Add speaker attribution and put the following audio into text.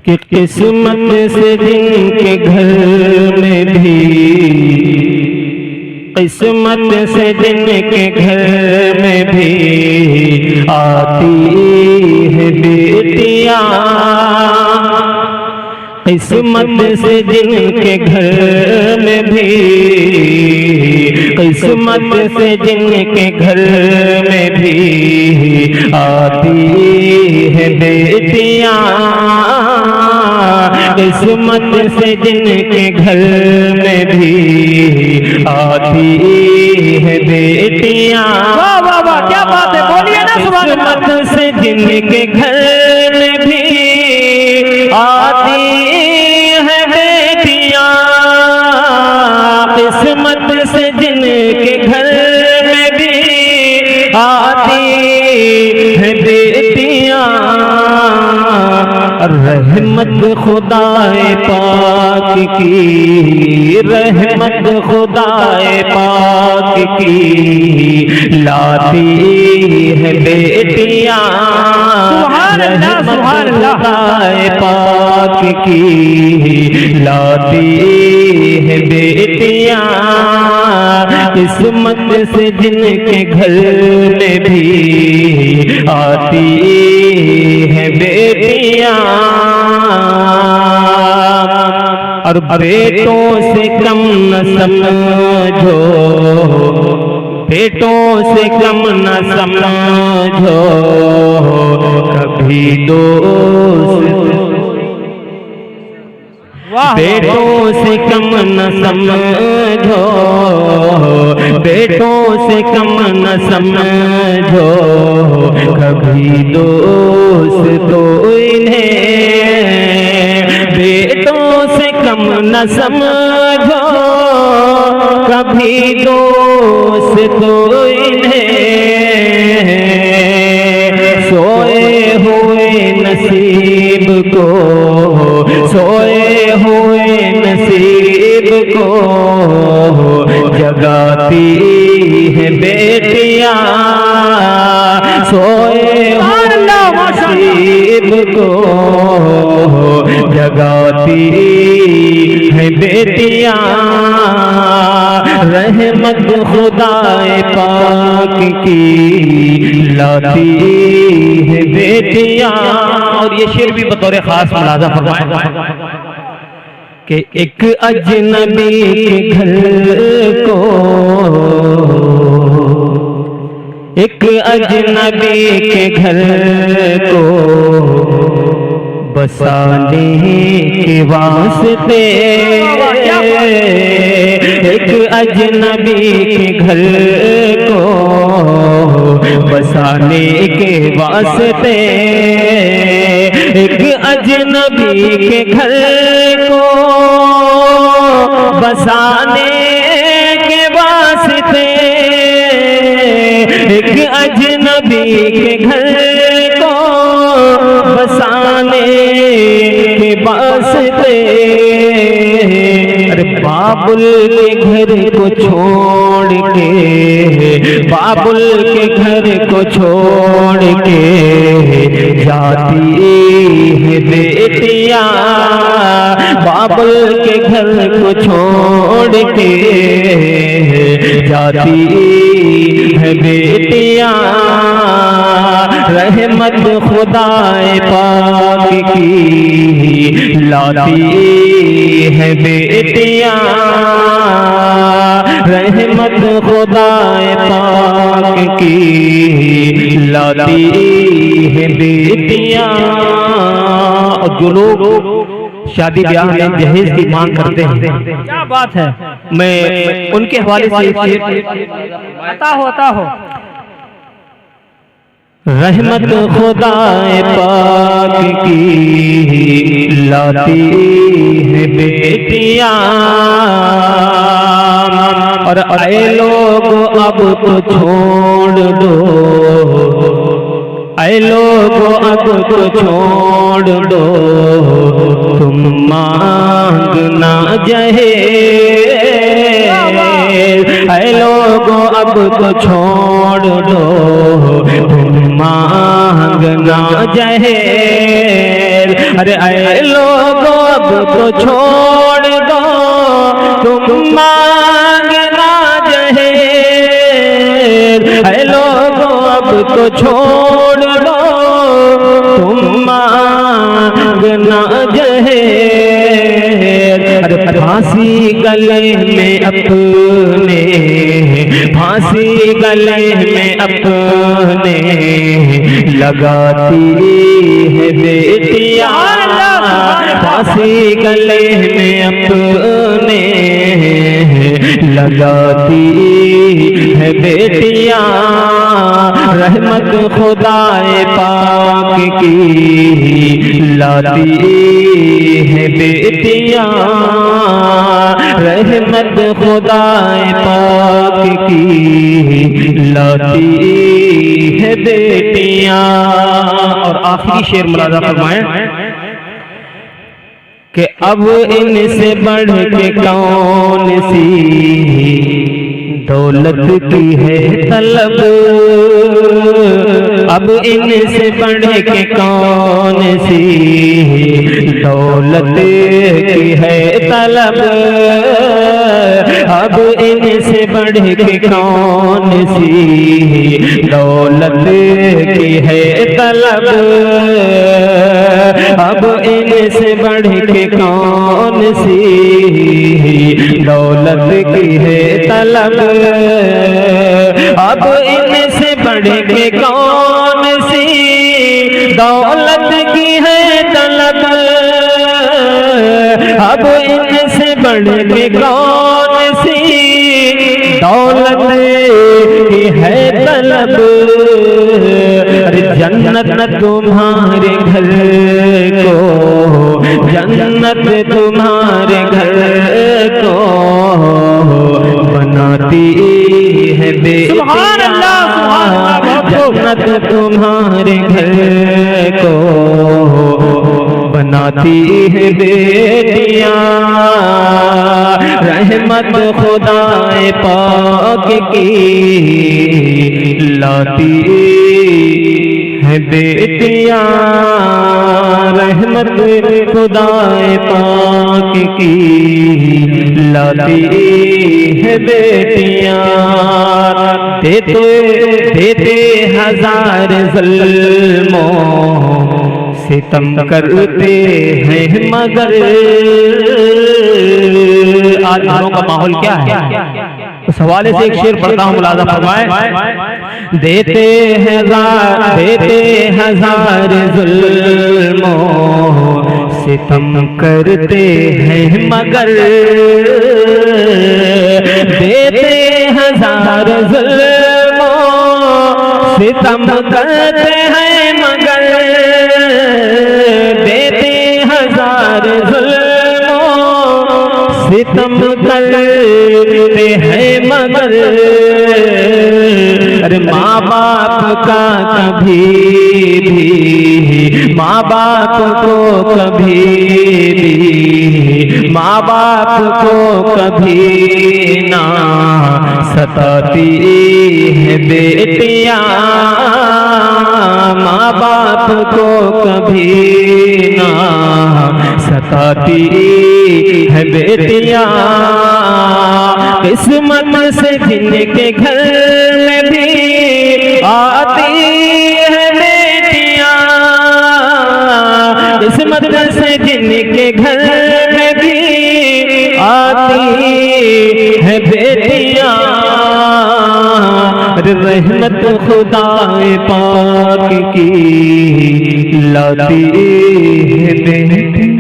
Speaker 1: कि किस्मत से जिनके घर में भी, किस्मत से जिनके घर में भी आती है बेटियां, किस्मत से जिनके घर में भी, किस्मत से जिनके घर में भी आती है बेटियां, किस्मत से जिनके घर में भी आती है बेटियां।
Speaker 2: वाह वाह वाह, क्या बात है, बोलिए ना सुभान अल्लाह।
Speaker 1: किस्मत से जिनके घर में भी आती है बेटियां, किस्मत से जिनके घर में भी आती है बेटियां, रहमत खुदाए पाक की, रहमत खुदाए पाक की लाती है बेटियां, रहमत खुदाए पाक की लाती है बेटियां, किस्मत से जिनके घर में भी आती है बेटियां। और बेटों से कम न समझो, बेटों से कम न समझो कभी दोस्त, बेटों से कम न समझो, बेटों से कम न समझो कभी दोस्त तो इन्हें, बेटों से कम न समझो कभी दोस्त तो इन्हें, सोए हुए नसीब को, सोए हुए नसीब को जगाती है बेटियां, सोए हुए नसीब को जगाती है बेटियां, रहमत खुदाए पाक की लाती है बेटियां। और ये शेर भी बतौर खास मुलाजा फरमाए कि एक अजनबी के घर को, एक अजनबी के घर को बसाने के वास्ते, एक अजनबी के घर को बसाने के वास्ते, एक अजनबी के घर को बसाने के वास्ते, एक अजनबी के घर को बसाने के वास्ते, अरे बाबुल के घर को छोड़ के, बाबुल के घर को छोड़ के जाती है बेटियां, बाबुल के घर को छोड़ के जाती है बेटियां, रहमत खुदाए पाक की लाती है बेटियां, रहमत खुदाए पाक की लाती है बेटियां। और जो लोग शादी ब्याह में दहेज की मांग करते हैं,
Speaker 2: क्या बात है,
Speaker 1: मैं उनके हवाले से
Speaker 2: होता हो
Speaker 1: रहमत खुदाए पाक की लाती है बेटियां, और आए लोग अब तो छोड़ दो, आए लोग अब तो छोड़ दो तुम मांगना जहेज, आए लोग अब तो छोड़ दो तुम मांगना जहर। अरे ऐ लोगो अब तो छोड़ दो तुम मांगना जहर। ऐ लोगो अब तो छोड़ दो तुम मांगना जहर। अरे फांसी गले में अपने, फांसी गले में अपने लगाती है बेटियां। फांसी गले में अपने लगाती है बेटियां। रहमत खुदाए पाक की लाती है बेटियां। रहमत खुदाए पाक की लाती है बेटियां। और आखिरी शेर मुलाजा फरमाएं कि अब इनसे बढ़ के कौन सी दौलत की है तलब। अब इनसे बढ़ के कौन सी दौलत की है तलब। अब इनसे बढ़ के कौन सी दौलत की है तलब। अब इनसे बढ़ के कौन सी दौलत की है तलब। अब इनसे बढ़ के कौन सी दौलत की है तलब। अब इनसे बढ़ के कौन सी दौलत की है तलब। अरे जन्नत तुम्हारे घर को, जन्नत तुम्हारे घर को बनाती है बेटियां। जन्नत तुम्हारे घर को बनाती है बेटियां। रहमत खुदाए पाक की लाती है बेटियां। रहमत खुदाए पाक की लाती है बेटियां। देते देते हजार ज़ुल्मों सितम करते हैं मगर। आज घरों का माहौल क्या है, उस हवाले से एक शेर पढ़ता हूँ, मुलाज़ा फरमाएं। देते हजार ज़ुल्मों सितम करते हैं मगर। देते हजार ज़ुल्मों सितम करते हैं मगर। देते हजार ज़ुल्मों सितम करते हैं मगर। अरे माँ बाप का कभी भी, माँ बाप को कभी भी, माँ बाप को कभी ना सताती है बेटियां। माँ बाप को कभी ना सताती है बेटियां। किस्मत से जिनके घर में भी आती है बेटियां। किस्मत से जिनके घर में भी आती है बेटियां। रहमत खुदाए पाक की लाती है बेटियां।